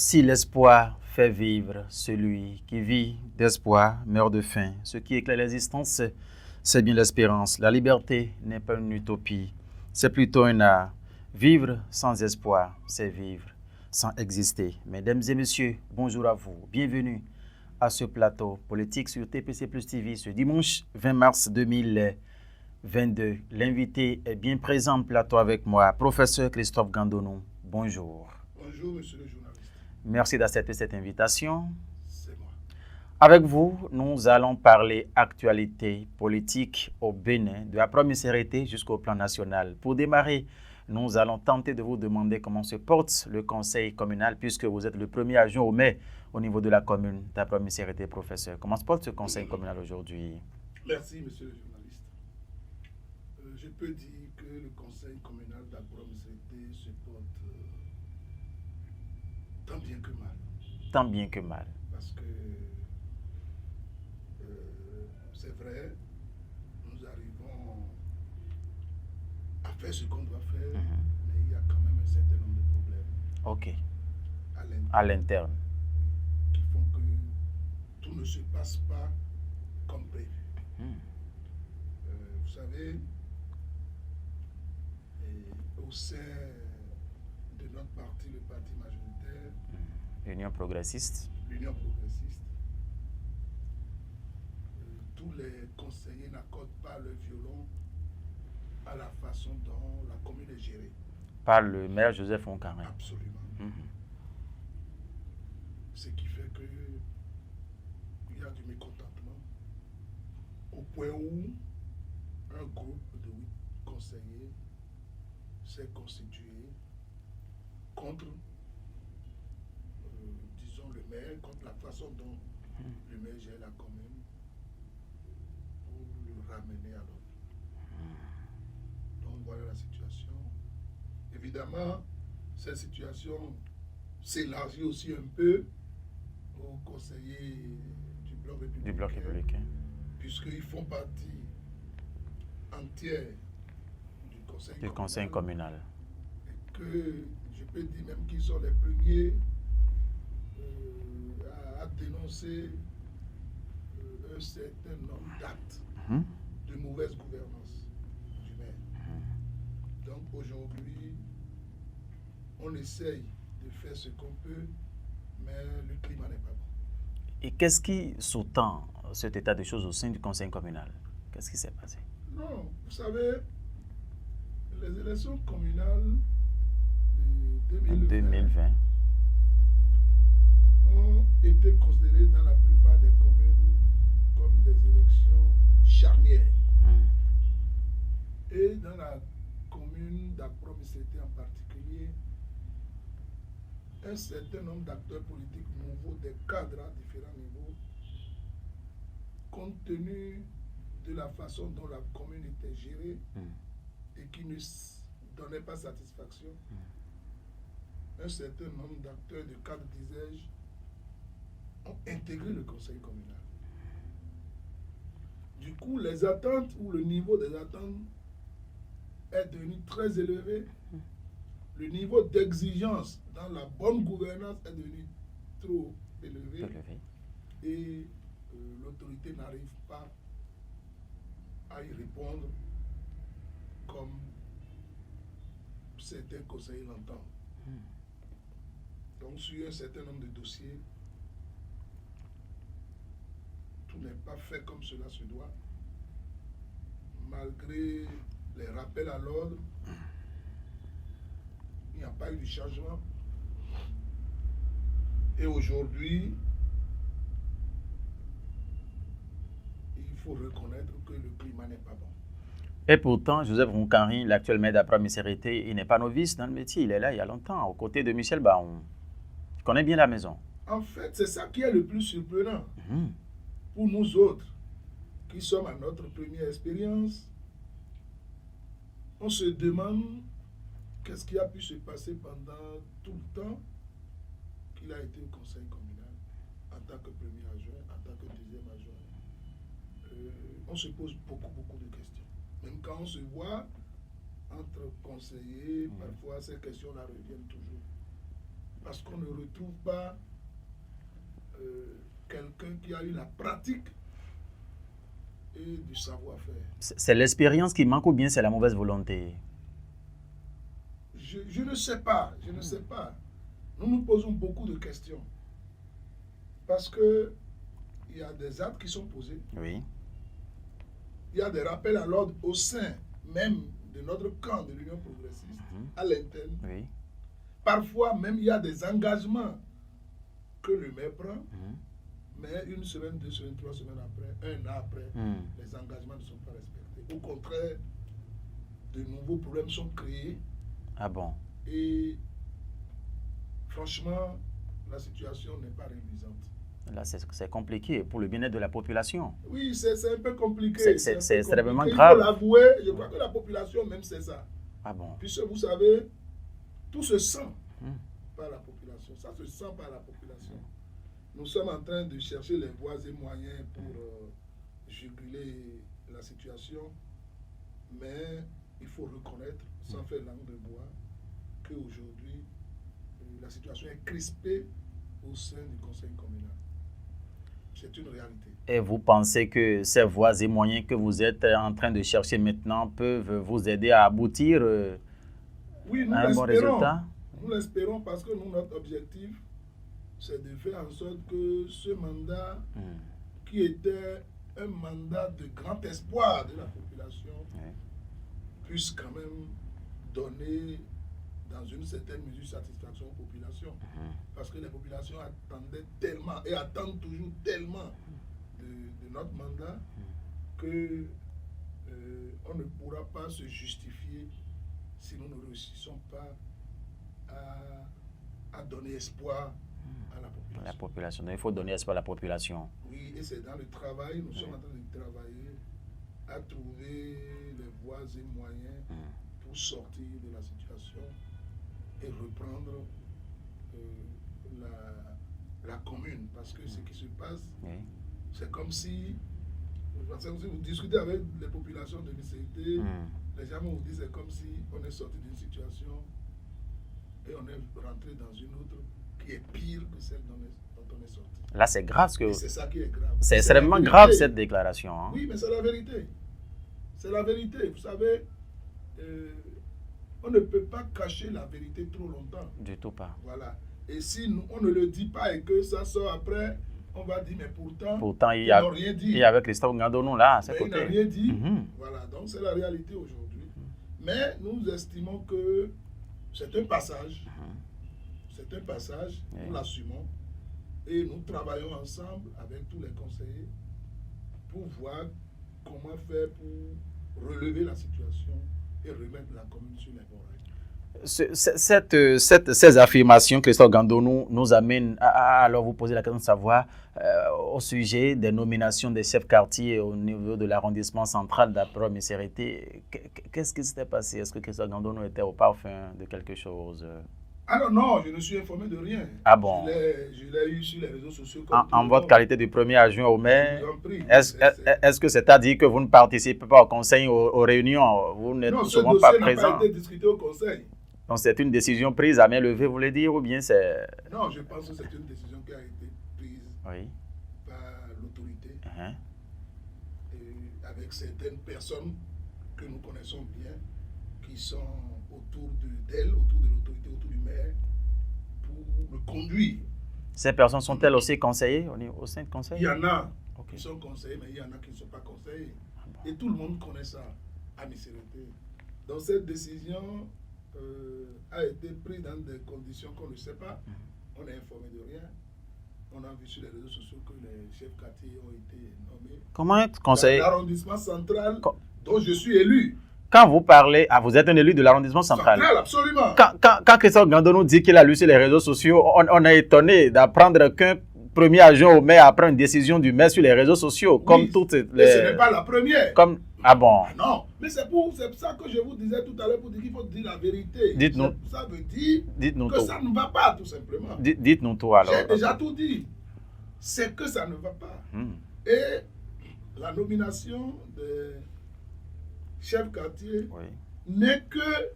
Si l'espoir fait vivre, celui qui vit d'espoir meurt de faim. Ce qui éclaire l'existence, c'est bien l'espérance. La liberté n'est pas une utopie, c'est plutôt un art. Vivre sans espoir, c'est vivre sans exister. Mesdames et messieurs, bonjour à vous. Bienvenue à ce plateau politique sur TPC Plus TV ce dimanche 20 mars 2022. L'invité est bien présent au plateau avec moi, professeur Christophe Gandonou. Bonjour. Bonjour, monsieur le journaliste. Merci d'accepter cette invitation. C'est moi. Avec vous, nous allons parler actualité politique au Bénin, de la provincialité jusqu'au plan national. Pour démarrer, nous allons tenter de vous demander comment se porte le conseil communal, puisque vous êtes le premier adjoint au maire au niveau de la commune de la provincialité, professeur. Comment se porte ce conseil communal aujourd'hui? Merci, monsieur le journaliste. Je peux dire que le conseil communal de la provincialité se porte tant bien que mal. Tant bien que mal. Parce que c'est vrai, nous arrivons à faire ce qu'on doit faire, mais il y a quand même un certain nombre de problèmes. OK. À À l'interne. qui font que tout ne se passe pas comme prévu. Vous savez, au sein de notre parti, le parti majoritaire, L'Union progressiste. l'Union progressiste, tous les conseillers n'accordent pas le violon à la façon dont la commune est gérée. Par le maire Joseph Oncarin. Absolument. Ce qui fait que il y a du mécontentement au point où un groupe de 8 conseillers s'est constitué contre, disons, le maire, contre la façon dont le maire gère la commune pour le ramener à l'ordre. Donc voilà la situation. Évidemment, cette situation s'élargit aussi un peu aux conseillers du Bloc républicain. Puisqu'ils font partie entière du conseil communal. Et que je peux dire même qu'ils sont les premiers à dénoncer un certain nombre d'actes de mauvaise gouvernance du maire. Donc aujourd'hui, on essaye de faire ce qu'on peut, mais le climat n'est pas bon. Et qu'est-ce qui sous-tend cet état de choses au sein du conseil communal? Qu'est-ce qui s'est passé? Non, vous savez, les élections communales de 2020 ont été considérées dans la plupart des communes comme des élections charnières. Et dans la commune d'Apromicété en particulier, un certain nombre d'acteurs politiques nouveaux, des cadres à différents niveaux, compte tenu de la façon dont la commune était gérée et qui ne donnait pas satisfaction, un certain nombre d'acteurs de cadres, disais-je, ont intégré le conseil communal. Du coup, les attentes ou le niveau des attentes est devenu très élevé. Le niveau d'exigence dans la bonne gouvernance est devenu trop élevé. Et l'autorité n'arrive pas à y répondre comme certains conseillers l'entendent. Donc sur un certain nombre de dossiers, tout n'est pas fait comme cela se doit. Malgré les rappels à l'ordre, il n'y a pas eu de changement. Et aujourd'hui, il faut reconnaître que le climat n'est pas bon. Et pourtant, Joseph Oncarin, l'actuel maire d'Apromicérété, il n'est pas novice dans le métier. Il est là il y a longtemps, aux côtés de Michel Baon. Il connaît bien la maison. En fait, c'est ça qui est le plus surprenant. Pour nous autres, qui sommes à notre première expérience, on se demande qu'est-ce qui a pu se passer pendant tout le temps qu'il a été au conseil communal, en tant que premier adjoint, en tant que deuxième adjoint. On se pose beaucoup de questions. Même quand on se voit entre conseillers, parfois ces questions-là reviennent toujours. parce qu'on ne retrouve pas quelqu'un qui a eu la pratique et du savoir-faire. C'est l'expérience qui manque ou bien c'est la mauvaise volonté? Je ne sais pas, je ne sais pas. Nous nous posons beaucoup de questions. Parce que il y a des actes qui sont posés. Oui. Il y a des rappels à l'ordre au sein même de notre camp de l'Union progressiste, à l'interne. Oui. Parfois même il y a des engagements que le maire prend, mais une semaine, 2 semaines, 3 semaines après, 1 an après, les engagements ne sont pas respectés. Au contraire, de nouveaux problèmes sont créés. Ah bon? Et franchement, la situation n'est pas réalisante. Là, c'est compliqué pour le bien-être de la population. Oui, c'est un peu compliqué. C'est extrêmement compliqué. grave. Il faut l'avouer, je crois que la population même c'est ça. Ah bon? Puisque vous savez, tout se sent par la population. Ça se sent par la population. Nous sommes en train de chercher les voies et moyens pour juguler la situation. Mais il faut reconnaître, sans faire langue de bois, qu'aujourd'hui, la situation est crispée au sein du conseil communal. C'est une réalité. Et vous pensez que ces voies et moyens que vous êtes en train de chercher maintenant peuvent vous aider à aboutir oui, à un bon résultat? Nous l'espérons parce que nous, notre objectif, c'est de faire en sorte que ce mandat, qui était un mandat de grand espoir de la population, puisse quand même donner dans une certaine mesure satisfaction aux populations. Parce que les populations attendaient tellement et attendent toujours tellement de notre mandat que on ne pourra pas se justifier si nous ne réussissons pas à donner espoir à la population. La population. Donc, il faut donner espoir à la population. Oui, et c'est dans le travail, nous sommes en train de travailler à trouver les voies et moyens pour sortir de la situation et reprendre la commune. Parce que ce qui se passe, c'est comme si vous discutez avec les populations de l'ICT, les gens vous disent c'est comme si on est sorti d'une situation et on est rentré dans une autre qui est pire que celle dont on est sorti. Là, c'est grave. C'est ça qui est grave. C'est extrêmement grave cette déclaration. Hein? Oui, mais c'est la vérité. C'est la vérité. Vous savez, on ne peut pas cacher la vérité trop longtemps. Du tout pas. Voilà. Et si on ne le dit pas et que ça sort après, on va dire, mais pourtant il n'a rien dit. Et avec l'histoire de Gandonou là, à ses côtés. Il n'a rien dit. Voilà, donc c'est la réalité aujourd'hui. Mais nous estimons que c'est un passage. C'est un passage, nous l'assumons. Et nous travaillons ensemble avec tous les conseillers pour voir comment faire pour relever la situation et remettre la commune sur les bons rails. Ces affirmations, Christophe Gandonou, nous amènent à alors vous poser la question de savoir au sujet des nominations des chefs quartiers au niveau de l'arrondissement central d'Après-Messerete. Qu'est-ce qui s'était passé? Est-ce que Christophe Gandonou était au parfum de quelque chose? Alors non, je ne suis informé de rien. Ah bon? Je l'ai eu sur les réseaux sociaux. En votre qualité de premier adjoint au maire, est-ce que c'est-à-dire que vous ne participez pas au conseil, aux réunions? Vous n'êtes souvent pas présent? Non, ce dossier n'a pas été discuté au conseil. Donc c'est une décision prise à main levée, vous voulez dire, ou bien c'est... Non, je pense que c'est une décision qui a été prise par l'autorité. Avec certaines personnes que nous connaissons bien, qui sont autour d'elle, autour de l'autorité, autour du maire, pour le conduire. Ces personnes sont-elles aussi conseillées au sein du conseil? Il y en a qui sont conseillés, mais il y en a qui ne sont pas conseillés. Et tout le monde connaît ça à Messerete. Donc cette décision a été prise dans des conditions qu'on ne sait pas. On est informé de rien. On a vu sur les réseaux sociaux que les chefs quartiers ont été nommés. Comment être conseiller? Dans l'arrondissement central dont je suis élu. Quand vous parlez, vous êtes un élu de l'arrondissement central. Absolument. Quand Christophe Gandonou dit qu'il a lu sur les réseaux sociaux, on est étonné d'apprendre qu'un premier adjoint au maire apprend une décision du maire sur les réseaux sociaux. Comme toutes les... Mais ce n'est pas la première. Ah bon? Non, mais c'est ça que je vous disais tout à l'heure pour dire qu'il faut dire la vérité. Dites-nous. Ça veut dire que ça ne va pas, tout simplement. Dites-nous tout alors. J'ai déjà tout dit. C'est que ça ne va pas. Et la nomination des chefs quartiers n'est que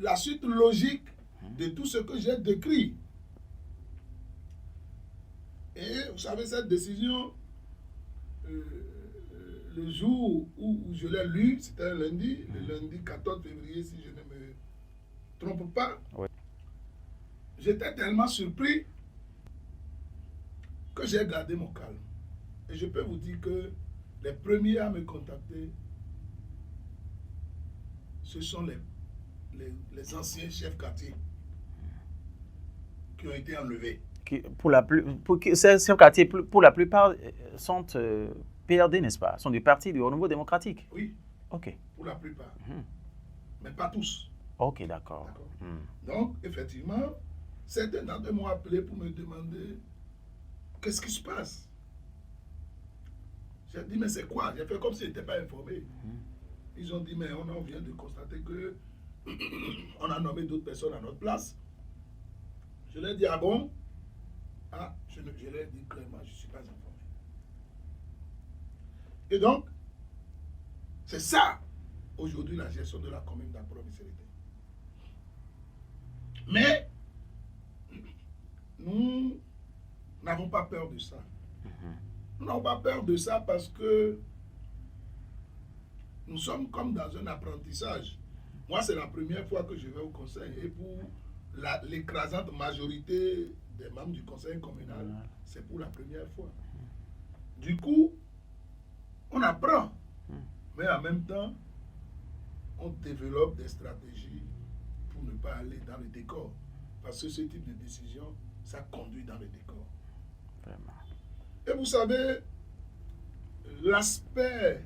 la suite logique de tout ce que j'ai décrit. Et vous savez, cette décision, le jour où je l'ai lu, c'était un lundi, le lundi 14 février, si je ne me trompe pas. Oui. J'étais tellement surpris que j'ai gardé mon calme. Et je peux vous dire que les premiers à me contacter, ce sont les anciens chefs quartiers qui ont été enlevés. Pour ces quartiers, pour la plupart, sont PRD, n'est-ce pas? Sont du parti du Renouveau démocratique. Oui. Ok. Pour la plupart. Mais pas tous. Ok, d'accord. Donc, effectivement, certains d'entre eux m'ont appelé pour me demander qu'est-ce qui se passe. J'ai dit, mais c'est quoi? J'ai fait comme si je n'étais pas informé. Ils ont dit, mais on vient de constater que on a nommé d'autres personnes à notre place. Je leur ai dit, ah bon? Ah, je leur ai dit clairement, je ne suis pas informé. Et donc, c'est ça, aujourd'hui, la gestion de la commune d'Apporo-Miserete. Mais, nous n'avons pas peur de ça. Nous n'avons pas peur de ça parce que nous sommes comme dans un apprentissage. Moi, c'est la première fois que je vais au conseil. Et pour l'écrasante majorité des membres du conseil communal, c'est pour la première fois. Du coup, on apprend. Mais en même temps, on développe des stratégies pour ne pas aller dans le décor. Parce que ce type de décision, ça conduit dans le décor. Vraiment. Et vous savez, l'aspect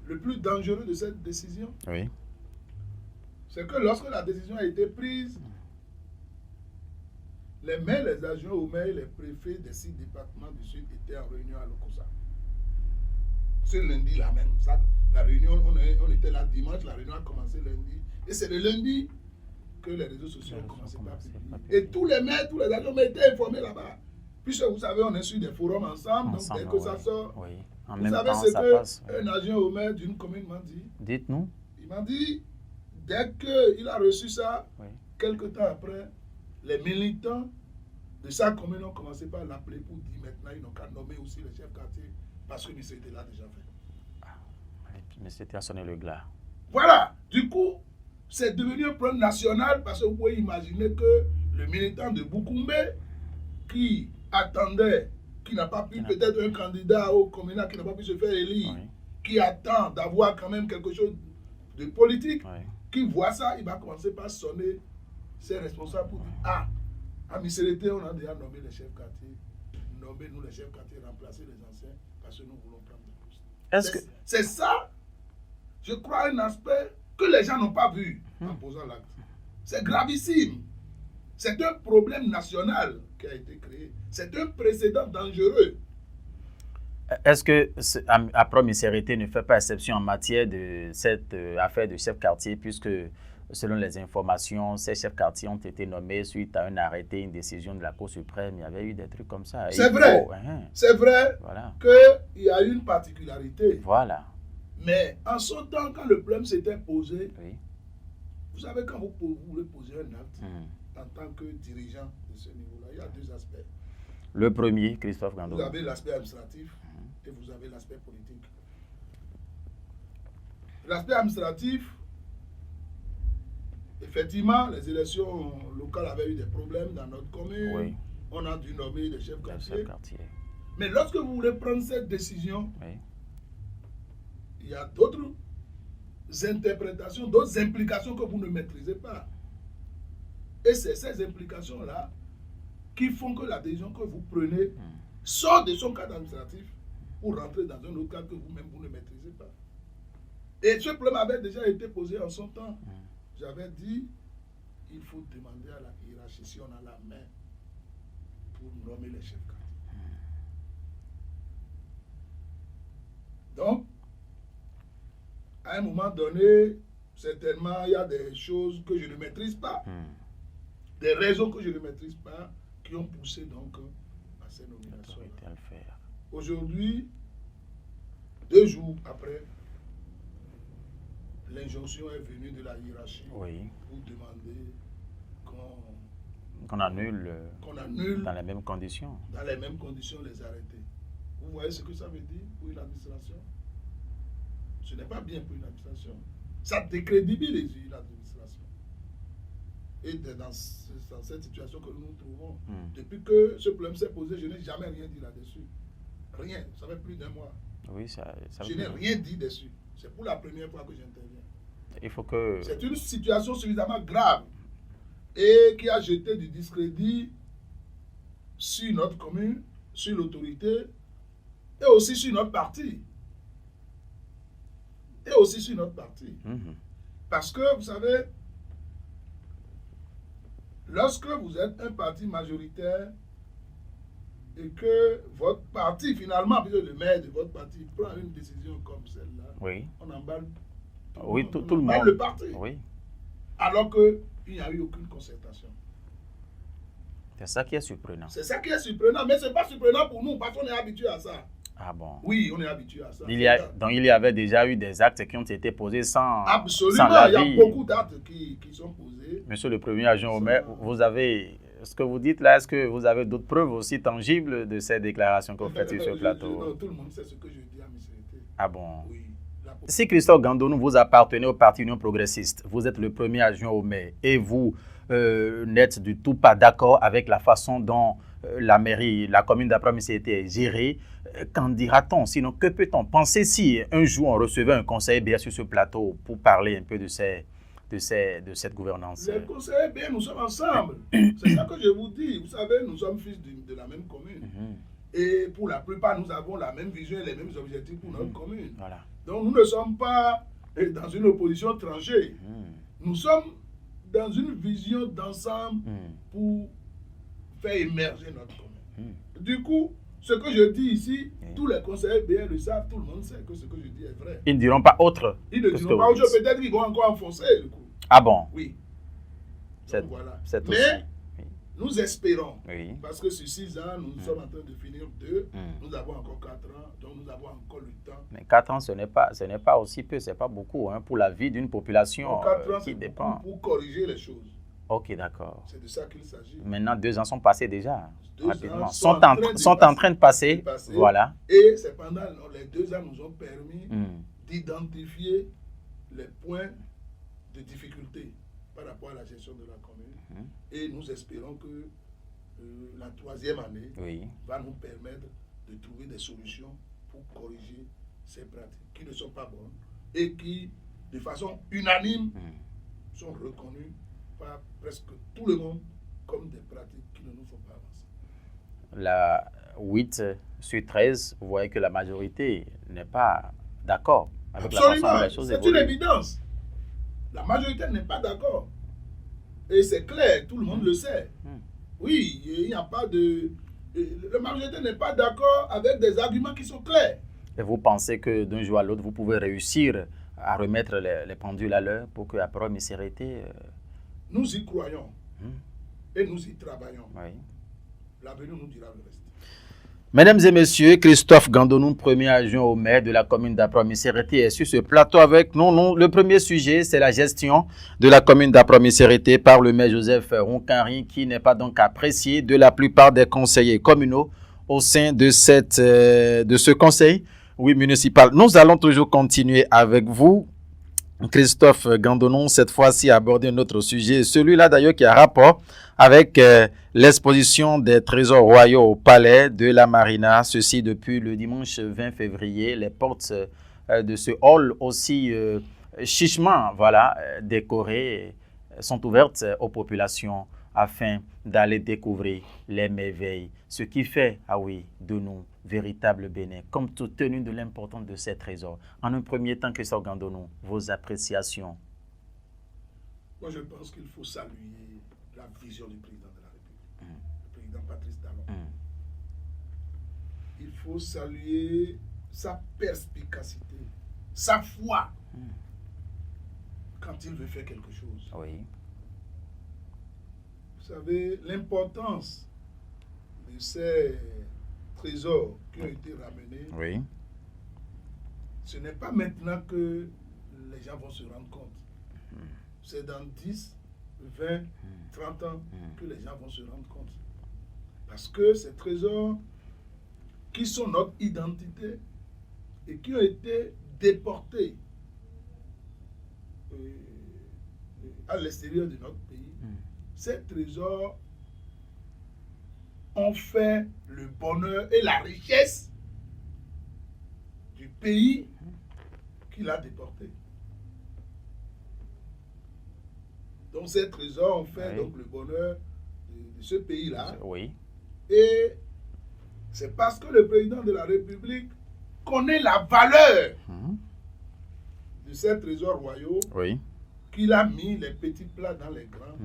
le plus dangereux de cette décision, oui, c'est que lorsque la décision a été prise, les maires, les adjoints aux maires, les préfets des 6 départements du Sud étaient en réunion à Lokossa. Ce lundi-là même, ça, la réunion, on était là dimanche, la réunion a commencé lundi. Et c'est le lundi que les réseaux sociaux ont commencé par publier. Et tous les maires, tous les adjoints ont été informés là-bas. Puisque vous savez, on est sur des forums ensemble, donc dès que ça sort, vous savez ce qu'un adjoint au maire d'une commune m'a dit. Dites-nous. Il m'a dit, dès qu'il a reçu ça, quelque temps après, les militants de sa commune ont commencé par l'appeler pour dire maintenant, ils n'ont qu'à nommer aussi les chefs quartier parce que M. était là déjà fait. Mais c'était à sonner le glas. Voilà, du coup, c'est devenu un problème national parce que vous pouvez imaginer que le militant de Boukoumbe qui attendait, qui n'a pas pu, peut-être un candidat au communal qui n'a pas pu se faire élire, qui attend d'avoir quand même quelque chose de politique, qui voit ça, il va commencer par sonner ses responsables pour dire, ah, à Miserete, on a déjà nommé les chefs quartiers, nommez-nous les chefs quartiers, remplacer les anciens, parce que nous voulons prendre des postes. C'est ça, je crois, un aspect que les gens n'ont pas vu en posant l'acte. C'est gravissime. C'est un problème national qui a été créé. C'est un précédent dangereux. Est-ce que Apporo-Miserete ne fait pas exception en matière de cette affaire de chef quartier, puisque selon les informations, ces chefs quartiers ont été nommés suite à un arrêté, une décision de la Cour suprême. Il y avait eu des trucs comme ça. C'est vrai. C'est vrai qu'il y a eu une particularité. Voilà. Mais en son temps, quand le problème s'était posé, vous savez, quand vous voulez poser un acte, en tant que dirigeant de ce niveau-là, il y a 2 aspects. Le premier, Christophe Gando. Vous avez l'aspect administratif et vous avez l'aspect politique. L'aspect administratif, effectivement, les élections locales avaient eu des problèmes dans notre commune. On a dû nommer des chefs quartiers. Mais lorsque vous voulez prendre cette décision, il y a d'autres interprétations, d'autres implications que vous ne maîtrisez pas. Et c'est ces implications-là qui font que la décision que vous prenez sort de son cadre administratif pour rentrer dans un autre cadre que vous-même vous ne maîtrisez pas. Et ce problème avait déjà été posé en son temps. J'avais dit, il faut demander à la hiérarchie si on a la main pour nommer les chefs quartiers. Donc, à un moment donné, certainement, il y a des choses que je ne maîtrise pas. Des raisons que je ne maîtrise pas qui ont poussé donc à ces nominations. Aujourd'hui, 2 jours après, l'injonction est venue de la hiérarchie pour demander qu'on qu'on annule dans les mêmes conditions. Dans les mêmes conditions, les arrêter. Vous voyez ce que ça veut dire pour une administration? Ce n'est pas bien pour une administration. Ça décrédibilise l'administration. Et dans cette situation que nous nous trouvons, depuis que ce problème s'est posé, je n'ai jamais rien dit là-dessus. Rien. Ça fait plus d'un mois. Oui, je n'ai rien dit dessus. C'est pour la première fois que j'interviens. Il faut que... C'est une situation suffisamment grave et qui a jeté du discrédit sur notre commune, sur l'autorité et aussi sur notre parti. Parce que, vous savez, lorsque vous êtes un parti majoritaire et que votre parti, finalement, puisque le maire de votre parti prend une décision comme celle-là, oui. On emballe tout le monde. Le parti. Oui. Alors qu'il n'y a eu aucune concertation. C'est ça qui est surprenant. C'est ça qui est surprenant, mais ce n'est pas surprenant pour nous parce qu'on est habitué à ça. Ah bon? Oui, on est habitué à ça. Donc il y avait déjà eu des actes qui ont été posés sans Absolument, sans il y a beaucoup d'actes qui sont posés. Monsieur le Premier adjoint au maire, vous avez, ce que vous dites là, est-ce que vous avez d'autres preuves aussi tangibles de ces déclarations que vous faites sur ce plateau? Non, tout le monde sait ce que je dis à Monsieur Été. Ah bon? Oui. Si Christophe Gandonou, vous appartenez au Parti Union Progressiste, vous êtes le premier adjoint au maire et vous n'êtes du tout pas d'accord avec la façon dont la mairie, la commune d'Apromissérité est gérée, qu'en dira-t-on? Sinon, que peut-on penser si un jour on recevait un conseiller BR sur ce plateau pour parler un peu de cette gouvernance? Les conseillers BR, nous sommes ensemble. C'est ça que je vous dis. Vous savez, nous sommes fils de la même commune. Et pour la plupart, nous avons la même vision et les mêmes objectifs pour notre commune. Voilà. Donc, nous ne sommes pas dans une opposition tranchée. Nous sommes dans une vision d'ensemble pour faire émerger notre commune. Du coup, ce que je dis ici, tous les conseillers BR le savent, tout le monde sait que ce que je dis est vrai. Ils ne diront pas autre. Ils ne diront pas autre, peut-être qu'ils vont encore enfoncer le coup. Ah bon? Oui. Donc, voilà. C'est Mais aussi. nous espérons, Oui. parce que sur 6 ans, nous sommes en train de finir 2, nous avons encore 4 ans, donc nous avons encore le temps. Mais 4 ans, ce n'est pas aussi peu, ce n'est pas beaucoup hein, pour la vie d'une population qui dépend. Pour corriger les choses. Ok, d'accord. C'est de ça qu'il s'agit. Maintenant, 2 ans sont passés déjà. 2 rapidement. ans Sont en train de passer. Voilà. Et c'est pendant les 2 ans nous ont permis d'identifier les points de difficulté par rapport à la gestion de la commune. Et nous espérons que la 3e année va nous permettre de trouver des solutions pour corriger ces pratiques qui ne sont pas bonnes et qui, de façon unanime, sont reconnues par presque tout le monde comme des pratiques qui ne nous font pas avancer. La 8 sur 13, vous voyez que la majorité n'est pas d'accord avec la façon dont les choses évoluent. C'est une évidence. La majorité n'est pas d'accord. Et c'est clair, tout le monde le sait. Oui, il n'y a pas de... La majorité n'est pas d'accord avec des arguments qui sont clairs. Et vous pensez que d'un jour à l'autre, vous pouvez réussir à remettre les pendules à l'heure pour que Apromissérité... Nous y croyons. Et nous y travaillons. Oui. L'avenir nous dira le reste. Mesdames et messieurs, Christophe Gandonou, premier adjoint au maire de la commune d'Apromissérité, est sur ce plateau avec nous. Le premier sujet, c'est la gestion de la commune d'Apromissérité par le maire Joseph Ronquenry, qui n'est pas donc apprécié de la plupart des conseillers communaux au sein de ce conseil municipal. Nous allons toujours continuer avec vous, Christophe Gandonou, cette fois-ci aborder un autre sujet, celui-là d'ailleurs qui a rapport avec l'exposition des trésors royaux au palais de la Marina, ceci depuis le dimanche 20 février. Les portes de ce hall aussi chichement décorées sont ouvertes aux populations afin d'aller découvrir les merveilles, ce qui fait, de nous, véritables bénin, compte tenu de l'importance de ces trésors. En un premier temps, Christophe Gandonou, vos appréciations. Moi, je pense qu'il faut saluer la vision du président de la République, le président Patrice Talon. Il faut saluer sa perspicacité, sa foi, quand il veut faire quelque chose. Oui. Vous savez, l'importance de ces trésors qui ont été ramenés, ce n'est pas maintenant que les gens vont se rendre compte. C'est dans 10, 20, 30 ans que les gens vont se rendre compte. Parce que ces trésors qui sont notre identité et qui ont été déportés à l'extérieur de notre pays, ces trésors ont fait le bonheur et la richesse du pays qui l'a déporté. Donc ces trésors ont fait donc le bonheur de ce pays-là. Oui. Et c'est parce que le président de la République connaît la valeur de ces trésors royaux qu'il a mis les petits plats dans les grands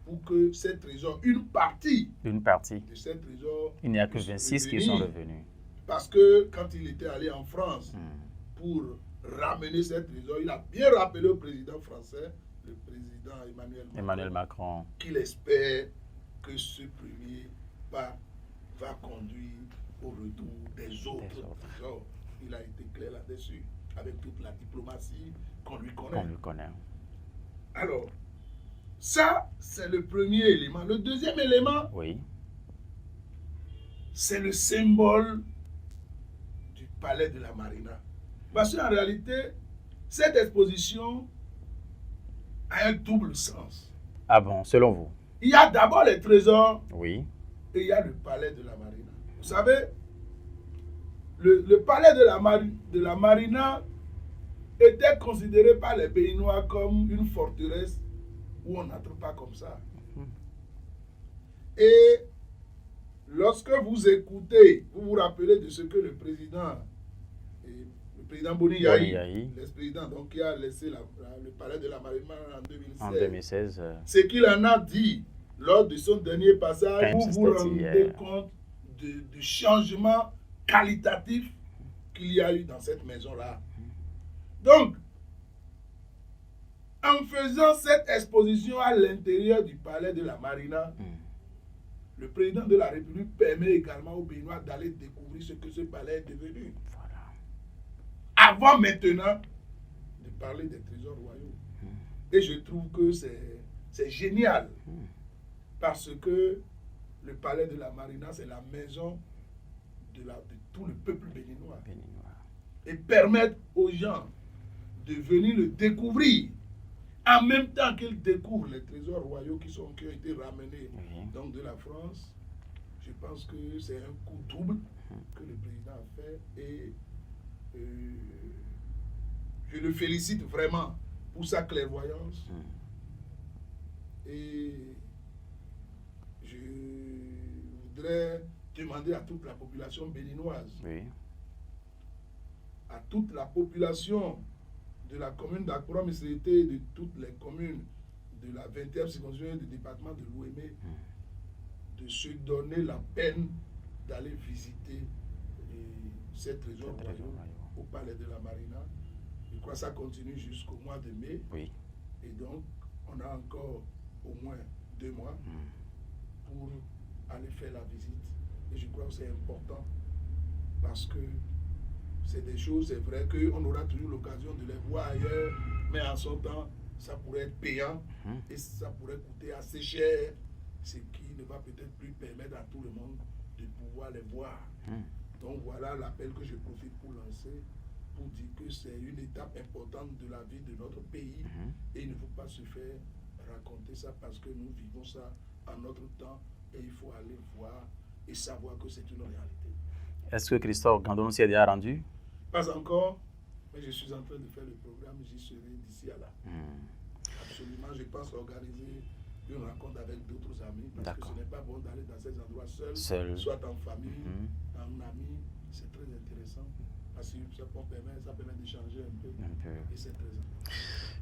pour que ces trésors, une partie de ces trésors, il n'y a que 26 qui sont revenus. Parce que quand il était allé en France pour ramener ces trésors, il a bien rappelé au président français, le président Emmanuel Macron, qu'il espère que ce premier pas va conduire au retour des autres trésors. Il a été clair là-dessus, avec toute la diplomatie qu'on lui connaît. Alors, ça, c'est le premier élément. Le deuxième élément, c'est le symbole du palais de la Marina. Parce qu'en réalité, cette exposition a un double sens. Ah bon, selon vous? Il y a d'abord les trésors et il y a le palais de la Marina. Vous savez, le palais de la Marina était considéré par les Béninois comme une forteresse où on n'entre pas comme ça. Et lorsque vous écoutez, vous vous rappelez de ce que le président Boni Yayi, l'ex-président, donc qui a laissé le palais de la Marina en 2016, ce qu'il en a dit lors de son dernier passage, vous vous rendez compte du changement qualitatif qu'il y a eu dans cette maison-là. Donc, en faisant cette exposition à l'intérieur du palais de la Marina, le président de la République permet également aux Béninois d'aller découvrir ce que ce palais est devenu. Avant maintenant de parler des trésors royaux. Et je trouve que c'est génial. Parce que le palais de la Marina, c'est la maison de tout le peuple béninois. Et permettre aux gens de venir le découvrir en même temps qu'ils découvrent les trésors royaux qui ont été ramenés donc de la France. Je pense que c'est un coup double que le président a fait et je le félicite vraiment pour sa clairvoyance. Et je voudrais demander à toute la population béninoise, à toute la population de la commune d'Akouram-Isrété et de toutes les communes de la 20e circonscription du département de l'Ouémé, de se donner la peine d'aller visiter ces trésors royaux au palais de la Marina. Je crois que ça continue jusqu'au mois de mai. Et donc, on a encore au moins 2 mois pour aller faire la visite. Et je crois que c'est important parce que c'est des choses, c'est vrai qu'on aura toujours l'occasion de les voir ailleurs, mais en son temps, ça pourrait être payant et ça pourrait coûter assez cher, ce qui ne va peut-être plus permettre à tout le monde de pouvoir les voir. Donc voilà l'appel que je profite pour lancer, pour dire que c'est une étape importante de la vie de notre pays et il ne faut pas se faire raconter ça parce que nous vivons ça en notre temps et il faut aller voir et savoir que c'est une réalité. Est-ce que Christophe Gandonou s'y est déjà rendu? Pas encore, mais je suis en train de faire le programme, j'y serai d'ici à là. Absolument, je pense organiser une rencontre avec d'autres amis parce que ce n'est pas bon d'aller dans ces endroits seul. Soit en famille, en ami, c'est très intéressant parce que ça permet d'échanger un peu. Et c'est très important.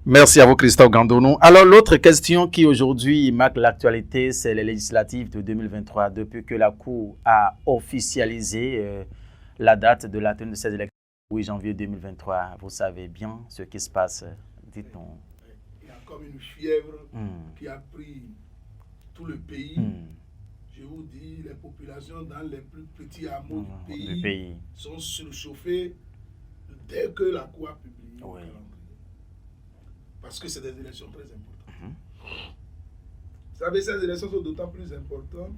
Merci à vous Christophe Gandonou. Alors l'autre question qui aujourd'hui marque l'actualité, c'est les législatives de 2023. Depuis que la Cour a officialisé la date de la tenue de ces élections, 8 janvier 2023, vous savez bien ce qui se passe, dites-nous. Il y a comme une fièvre qui a pris tout le pays. Je vous dis, les populations dans les plus petits hameaux du pays sont surchauffées dès que la Cour a publié le calendrier. Parce que c'est des élections très importantes. savez, ces élections sont d'autant plus importantes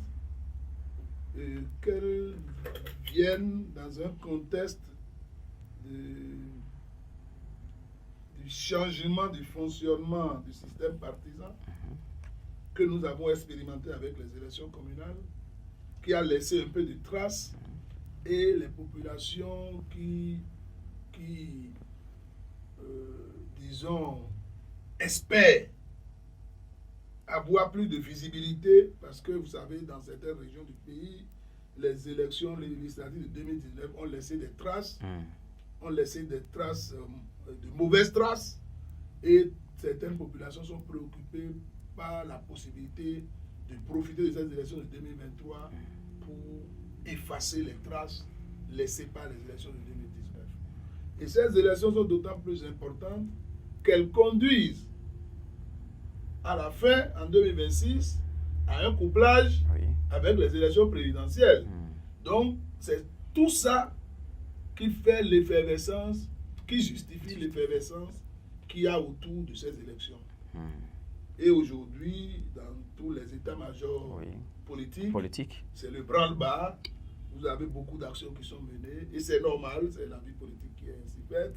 qu'elles viennent dans un contexte du changement du fonctionnement du système partisan que nous avons expérimenté avec les élections communales, qui a laissé un peu de traces, et les populations qui disons, espèrent avoir plus de visibilité, parce que vous savez, dans certaines régions du pays, les élections législatives de 2019 ont laissé des traces, de mauvaises traces, et certaines populations sont préoccupées par la possibilité de profiter de ces élections de 2023 pour effacer les traces laissées par les élections de 2019. Et ces élections sont d'autant plus importantes qu'elles conduisent à la fin, en 2026, à un couplage avec les élections présidentielles. Donc, c'est tout ça qui fait l'effervescence, qui justifie l'effervescence qu'il y a autour de ces élections. Et aujourd'hui, dans tous les états-majors politiques, c'est le branle-bas. Vous avez beaucoup d'actions qui sont menées, et c'est normal, c'est la vie politique qui est ainsi faite.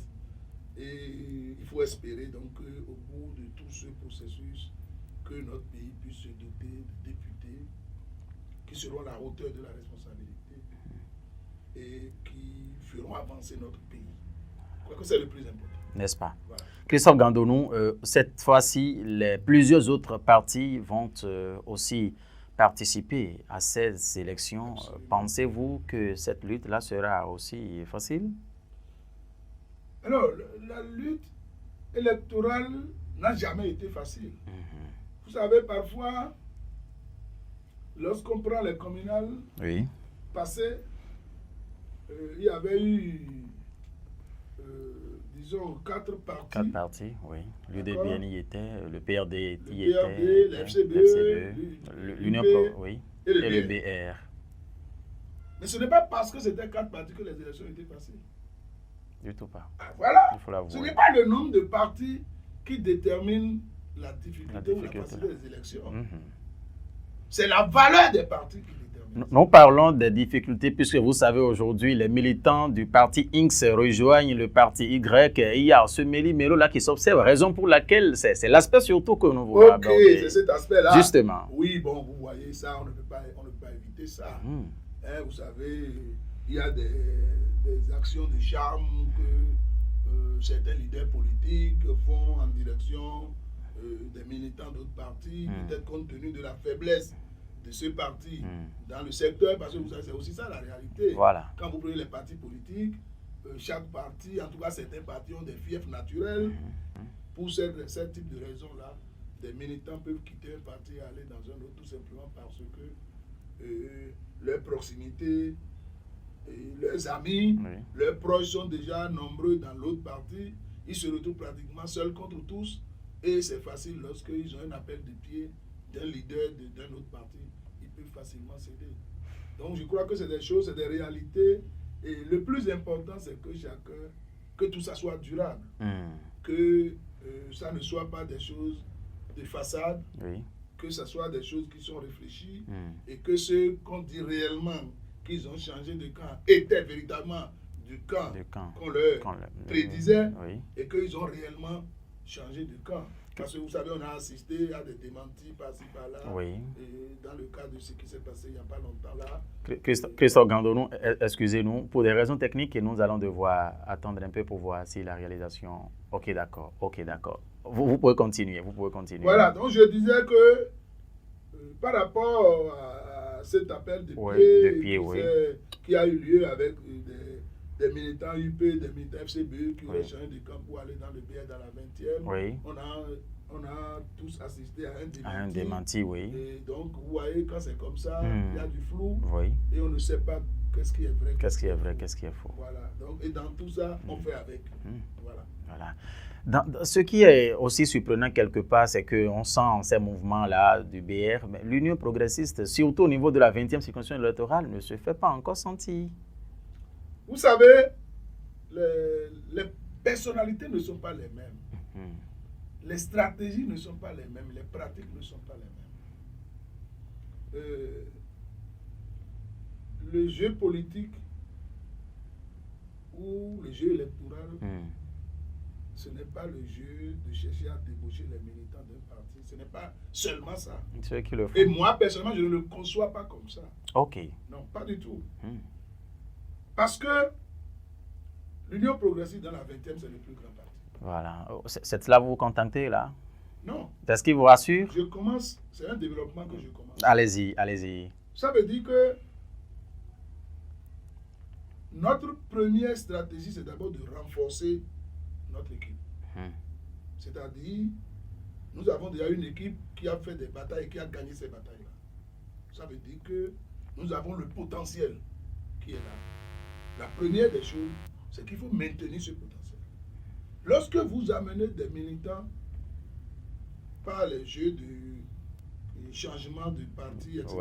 Et il faut espérer donc qu'au bout de tout ce processus, que notre pays puisse se doter de députés qui seront à la hauteur de la responsabilité et qui feront avancer notre pays. Je crois que c'est le plus important. N'est-ce pas? Voilà. Christophe Gandonou, cette fois-ci, plusieurs autres partis vont aussi participer à ces élections. Pensez-vous que cette lutte-là sera aussi facile? Alors, la lutte électorale n'a jamais été facile. Vous savez, parfois, lorsqu'on prend les communales passées, il y avait eu, disons, 4 partis. 4 partis, oui. L'UDBN y était, le PRD y était, le FCBE, l'Union et le BR. Mais ce n'est pas parce que c'était 4 partis que les élections étaient faciles. Du tout pas. Voilà. Ce n'est pas le nombre de partis qui détermine la difficulté ou la facilité des élections. C'est la valeur des partis qui détermine. Nous parlons des difficultés puisque vous savez aujourd'hui, les militants du parti X rejoignent le parti Y. Et il y a ce méli-mélo là qui s'observe, raison pour laquelle c'est l'aspect surtout que nous voulons aborder. C'est cet aspect-là. Justement. Oui, bon, vous voyez ça, on ne peut pas éviter ça. Vous savez, il y a des actions de charme que certains leaders politiques font en direction des militants d'autres partis, peut-être compte tenu de la faiblesse de ce parti dans le secteur, parce que vous savez, c'est aussi ça la réalité. Voilà. Quand vous prenez les partis politiques, chaque parti, en tout cas certains partis ont des fiefs naturels. Pour ce type de raisons-là, des militants peuvent quitter un parti et aller dans un autre tout simplement parce que leur proximité, leurs amis, leurs proches sont déjà nombreux dans l'autre parti. Ils se retrouvent pratiquement seuls contre tous. Et c'est facile, lorsqu'ils ont un appel de pied d'un leader d'un autre parti, ils peuvent facilement céder. Donc je crois que c'est des choses, c'est des réalités. Et le plus important, c'est que tout ça soit durable. Que ça ne soit pas des choses de façade, que ce soit des choses qui sont réfléchies, et que ceux qu'on dit réellement qu'ils ont changé de camp étaient véritablement du camp qu'on leur prédisait, et qu'ils ont réellement changé de camp. Parce que vous savez, on a assisté à des démentis par-ci par-là, et dans le cas de ce qui s'est passé il n'y a pas longtemps là. Christophe Gandonou, excusez-nous, pour des raisons techniques, nous allons devoir attendre un peu pour voir si la réalisation... Ok, d'accord. Vous pouvez continuer, Voilà, donc je disais que par rapport à cet appel de pied, qui a eu lieu avec des militants UP, des militants FCBE qui ont changé de camp pour aller dans le BR dans la 20e. On a tous assisté à un démenti. Et donc, vous voyez, quand c'est comme ça, il y a du flou et on ne sait pas qu'est-ce qui est vrai, qu'est-ce qui est faux. Voilà. Donc, et dans tout ça, on fait avec. Voilà. Ce qui est aussi surprenant quelque part, c'est qu'on sent ces mouvements-là du BR, mais l'Union progressiste, surtout au niveau de la 20e circonscription électorale, ne se fait pas encore sentir. Vous savez, les personnalités ne sont pas les mêmes. Les stratégies ne sont pas les mêmes. Les pratiques ne sont pas les mêmes. le jeu politique ou le jeu électoral, ce n'est pas le jeu de chercher à débaucher les militants d'un parti. Ce n'est pas seulement ça. Ceux qui le font. Et moi, personnellement, je ne le conçois pas comme ça. Ok. Non, pas du tout. Parce que l'Union progressive dans la 20e, c'est le plus grand parti. Voilà. C'est cela vous vous contentez là? Non. Est-ce qu'il vous rassure? Je commence, c'est un développement que je commence. Allez-y, allez-y. Ça veut dire que notre première stratégie, c'est d'abord de renforcer notre équipe. C'est-à-dire, nous avons déjà une équipe qui a fait des batailles et qui a gagné ces batailles-là. Ça veut dire que nous avons le potentiel qui est là. La première des choses, c'est qu'il faut maintenir ce potentiel. Lorsque vous amenez des militants par les jeux de changement de parti, etc.,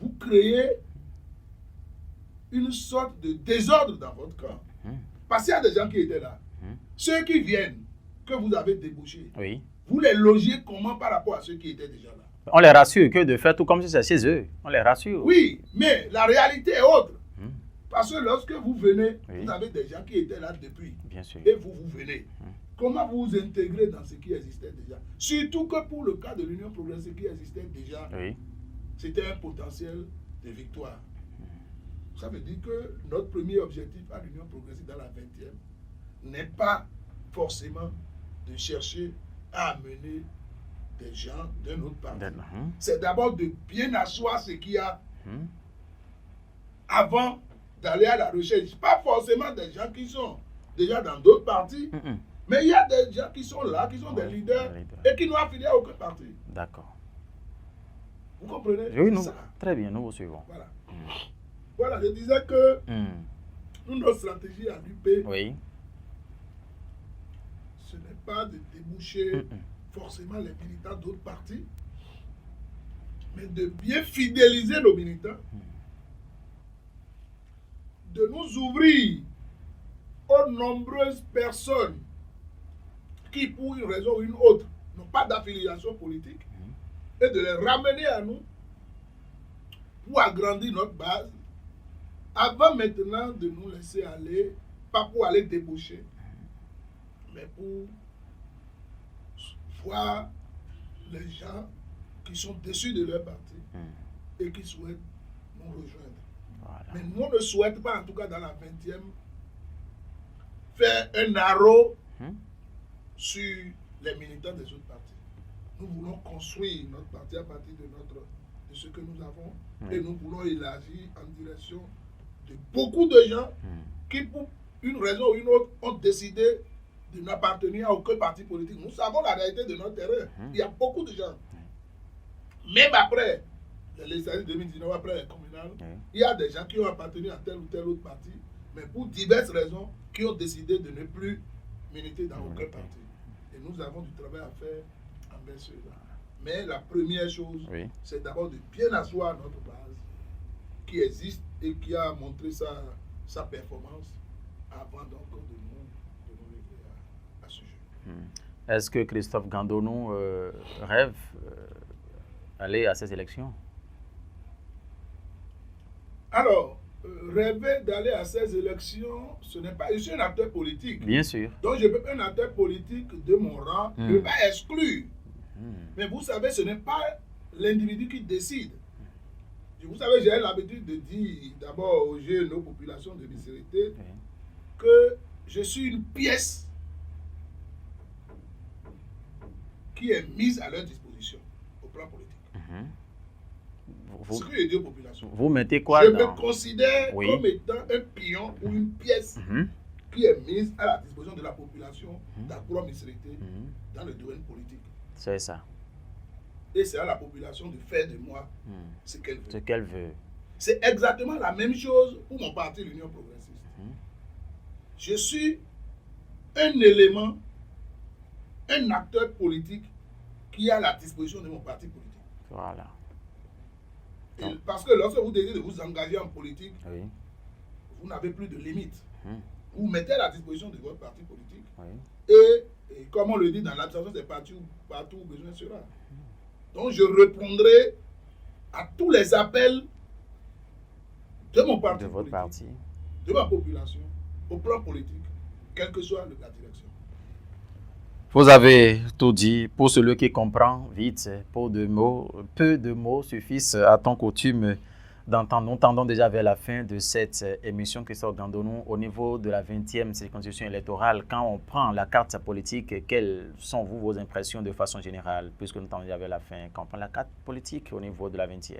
vous créez une sorte de désordre dans votre camp. Parce qu'il y a des gens qui étaient là. Ceux qui viennent, que vous avez débouchés, vous les logez comment par rapport à ceux qui étaient déjà là? On les rassure que de faire tout comme si c'était chez eux. On les rassure. Oui, mais la réalité est autre. Parce que lorsque vous venez, vous avez des gens qui étaient là depuis. Bien sûr. Et vous venez. Comment vous vous intégrez dans ce qui existait déjà? Surtout que pour le cas de l'Union progressive qui existait déjà, c'était un potentiel de victoire. Ça veut dire que notre premier objectif à l'Union progressive dans la 20e n'est pas forcément de chercher à amener des gens d'un autre parti. C'est d'abord de bien asseoir ce qu'il y a avant d'aller à la recherche. Pas forcément des gens qui sont déjà dans d'autres partis, mais il y a des gens qui sont là, qui sont des leaders et qui n'ont affilié à aucun parti. D'accord. Vous comprenez? Oui, nous, très bien, nous vous suivons. Voilà. Voilà, je disais que nous, notre stratégie à l'UP, ce n'est pas de déboucher forcément les militants d'autres partis, mais de bien fidéliser nos militants, de nous ouvrir aux nombreuses personnes qui, pour une raison ou une autre, n'ont pas d'affiliation politique, et de les ramener à nous pour agrandir notre base, avant maintenant de nous laisser aller, pas pour aller déboucher, mais pour voir les gens qui sont déçus de leur parti et qui souhaitent nous rejoindre. Voilà. Mais nous, on ne souhaite pas, en tout cas dans la 20e, faire un arrow sur les militants des autres partis. Nous voulons construire notre parti à partir de ce que nous avons et nous voulons élargir en direction de beaucoup de gens qui, pour une raison ou une autre, ont décidé de n'appartenir à aucun parti politique. Nous savons la réalité de notre terrain. Il y a beaucoup de gens. Même après les législatives 2019, après les communales, il y a des gens qui ont appartenu à tel ou tel autre parti, mais pour diverses raisons, qui ont décidé de ne plus militer dans aucun parti. Et nous avons du travail à faire envers ceux-là. Mais la première chose, c'est d'abord de bien asseoir notre base qui existe et qui a montré sa performance avant donc de nous régler à ce jeu. Est-ce que Christophe Gandonou rêve aller à ces élections? Alors, rêver d'aller à ces élections, ce n'est pas... Je suis un acteur politique. Bien sûr. Donc, je peux un acteur politique de mon rang ne pas exclure. Mais vous savez, ce n'est pas l'individu qui décide. Vous savez, j'ai l'habitude de dire d'abord aux jeunes, aux populations de Bissérité, que je suis une pièce qui est mise à leur disposition au plan politique. Ce que je dis aux populations. Vous mettez quoi Je me considère comme étant un pion ou une pièce qui est mise à la disposition de la population d'Accra-Bissérité dans le domaine politique. C'est ça. Et c'est à la population de faire de moi ce qu'elle veut. Ce qu'elle veut. C'est exactement la même chose pour mon parti, l'Union progressiste. Je suis un élément, un acteur politique qui est à la disposition de mon parti politique. Voilà. Et parce que lorsque vous décidez de vous engager en politique, vous n'avez plus de limites. Vous mettez à la disposition de votre parti politique. Et comme on le dit dans l'absence des partis, partout où besoin sera. Donc je répondrai à tous les appels de mon parti De votre politique, parti. de ma population, au plan politique, quelle que soit la direction. Vous avez tout dit. Pour celui qui comprend vite, peu de mots suffisent à ton coutume d'entendre. Nous tendons déjà vers la fin de cette émission qui sort dans nous au niveau de la 20e circonscription électorale. Quand on prend la carte politique, quelles sont vos impressions de façon générale, puisque nous tendons déjà vers la fin, quand on prend la carte politique au niveau de la 20e?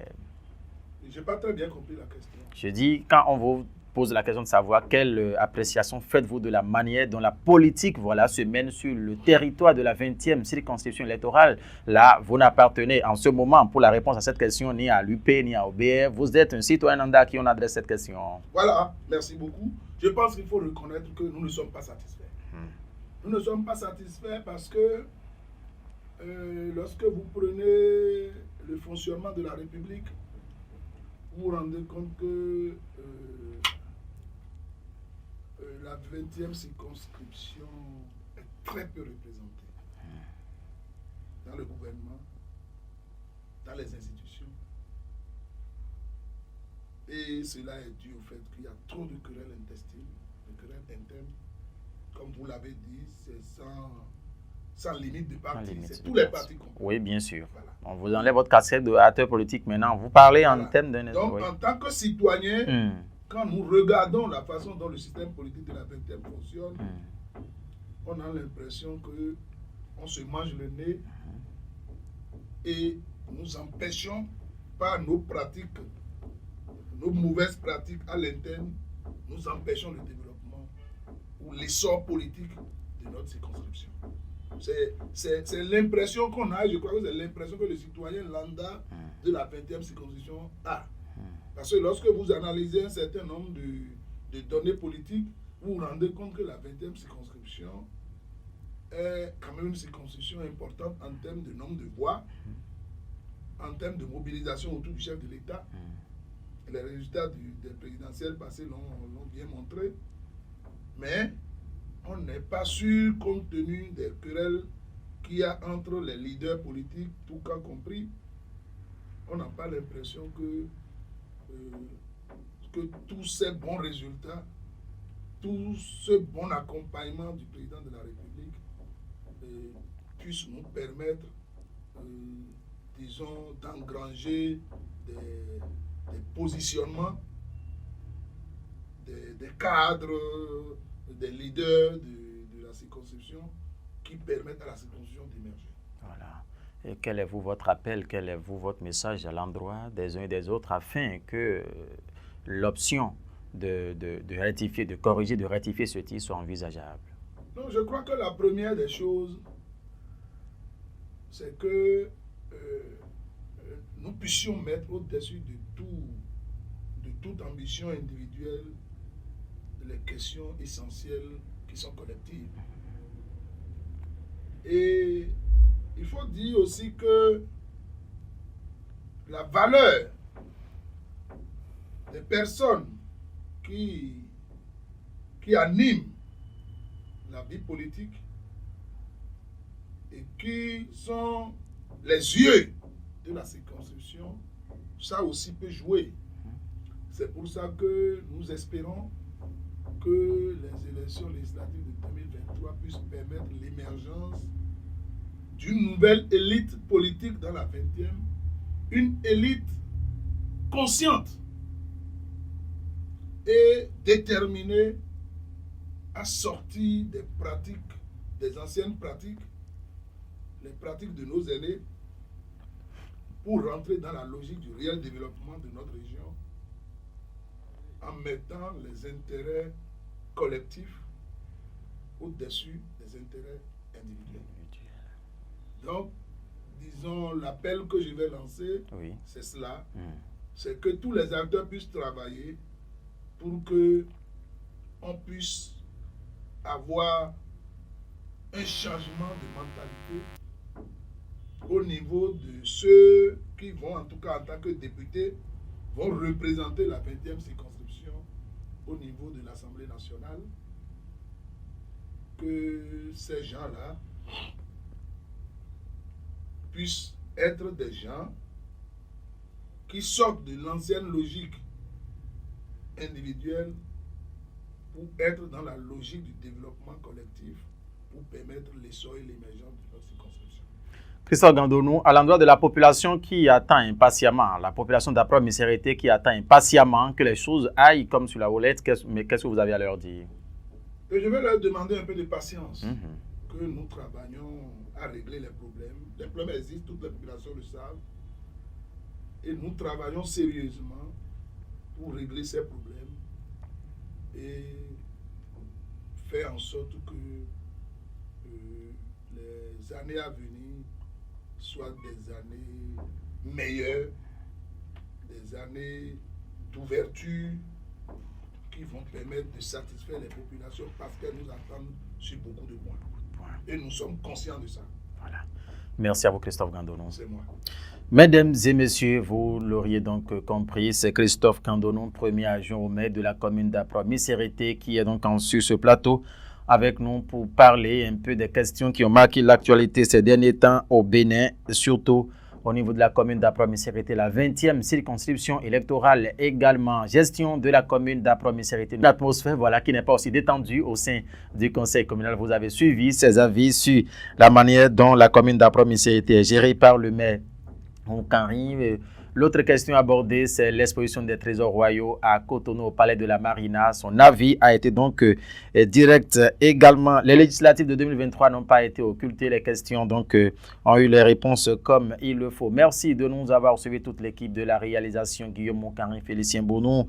Je n'ai pas très bien compris la question. Je dis, quand on vous pose la question de savoir quelle appréciation faites-vous de la manière dont la politique se mène sur le territoire de la 20e circonscription électorale. Là, vous n'appartenez en ce moment pour la réponse à cette question ni à l'UP ni à OBR. Vous êtes un citoyen lambda qui on adresse cette question. Voilà, merci beaucoup. Je pense qu'il faut reconnaître que nous ne sommes pas satisfaits. Nous ne sommes pas satisfaits parce que lorsque vous prenez le fonctionnement de la République, vous vous rendez compte que la 20e circonscription est très peu représentée dans le gouvernement, dans les institutions. Et cela est dû au fait qu'il y a trop de querelles intestines, de querelles internes. Comme vous l'avez dit, c'est sans limite de parti, c'est tous les partis compris. Oui, bien sûr. Voilà. On vous enlève votre casquette d'acteur politique maintenant. Vous parlez en termes d'un... Donc, en tant que citoyen, quand nous regardons la façon dont le système politique de la 20e fonctionne, on a l'impression qu'on se mange le nez et nous empêchons par nos pratiques, nos mauvaises pratiques à l'interne, nous empêchons le développement ou l'essor politique de notre circonscription. C'est l'impression qu'on a, je crois que c'est l'impression que le citoyen lambda de la 20e circonscription a. Parce que lorsque vous analysez un certain nombre de données politiques, vous vous rendez compte que la 20e circonscription est quand même une circonscription importante en termes de nombre de voix, en termes de mobilisation autour du chef de l'État. Les résultats des présidentielles passées l'ont bien montré. Mais on n'est pas sûr, compte tenu des querelles qu'il y a entre les leaders politiques, tout cas compris, on n'a pas l'impression que tous ces bons résultats, tout ce bon accompagnement du président de la République puisse nous permettre, disons, d'engranger des positionnements, des cadres, des leaders de la circonscription qui permettent à la circonscription d'émerger. Voilà. Et quel est votre appel, quel est votre message à l'endroit des uns et des autres afin que l'option de rectifier, de corriger, de rectifier ce tir soit envisageable? Non, je crois que la première des choses, c'est que nous puissions mettre au-dessus de toute ambition individuelle les questions essentielles qui sont collectives. Et il faut dire aussi que la valeur des personnes qui animent la vie politique et qui sont les yeux de la circonscription, ça aussi peut jouer. C'est pour ça que nous espérons que les élections législatives de 2023 puissent permettre l'émergence d'une nouvelle élite politique dans la 20e, une élite consciente et déterminée à sortir des pratiques, des anciennes pratiques, les pratiques de nos aînés, pour rentrer dans la logique du réel développement de notre région, en mettant les intérêts collectifs au-dessus des intérêts individuels. Donc, disons, l'appel que je vais lancer, c'est cela. C'est que tous les acteurs puissent travailler pour que on puisse avoir un changement de mentalité au niveau de ceux qui vont, en tout cas en tant que députés, vont représenter la 20e circonscription au niveau de l'Assemblée nationale, que ces gens-là puissent être des gens qui qui sortent de l'ancienne logique individuelle pour être dans la logique du développement collectif, pour permettre l'essor et l'émergence de notre circonscription. Christophe Gandonou, à l'endroit de la population qui attend impatiemment, la population d'Aprop-Misérité qui attend impatiemment que les choses aillent comme sur la roulette, mais qu'est-ce que vous avez à leur dire? Et je vais leur demander un peu de patience, que nous travaillons à régler les problèmes. Les problèmes existent, toutes les populations le savent. Et nous travaillons sérieusement pour régler ces problèmes et faire en sorte que les années à venir soient des années meilleures, des années d'ouverture qui vont permettre de satisfaire les populations parce qu'elles nous attendent sur beaucoup de points. Et nous sommes conscients de ça. Voilà. Merci à vous, Christophe Gandonou. C'est moi. Mesdames et messieurs, vous l'auriez donc compris, c'est Christophe Gandonou, premier adjoint au maire de la commune d'Aprop-Misérité, qui est donc sur ce plateau avec nous pour parler un peu des questions qui ont marqué l'actualité ces derniers temps au Bénin, surtout au niveau de la commune d'Aprop-Misérité, la 20e circonscription électorale également, gestion de la commune d'Aprop-Misérité. L'atmosphère, voilà, qui n'est pas aussi détendue au sein du conseil communal. Vous avez suivi ces avis sur la manière dont la commune d'Aprop-Misérité est gérée par le maire Moukari. L'autre question abordée, c'est l'exposition des trésors royaux à Cotonou au palais de la Marina. Son avis a été donc direct également. Les législatives de 2023 n'ont pas été occultées. Les questions donc ont eu les réponses comme il le faut. Merci de nous avoir suivi, toute l'équipe de la réalisation. Guillaume Moukari, Félicien Bonou,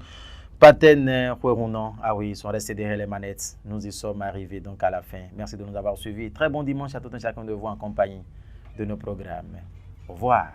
Paten Huerounon. Ah oui, ils sont restés derrière les manettes. Nous y sommes arrivés donc à la fin. Merci de nous avoir suivis. Très bon dimanche à tout un chacun de vous en compagnie de nos programmes. Au revoir.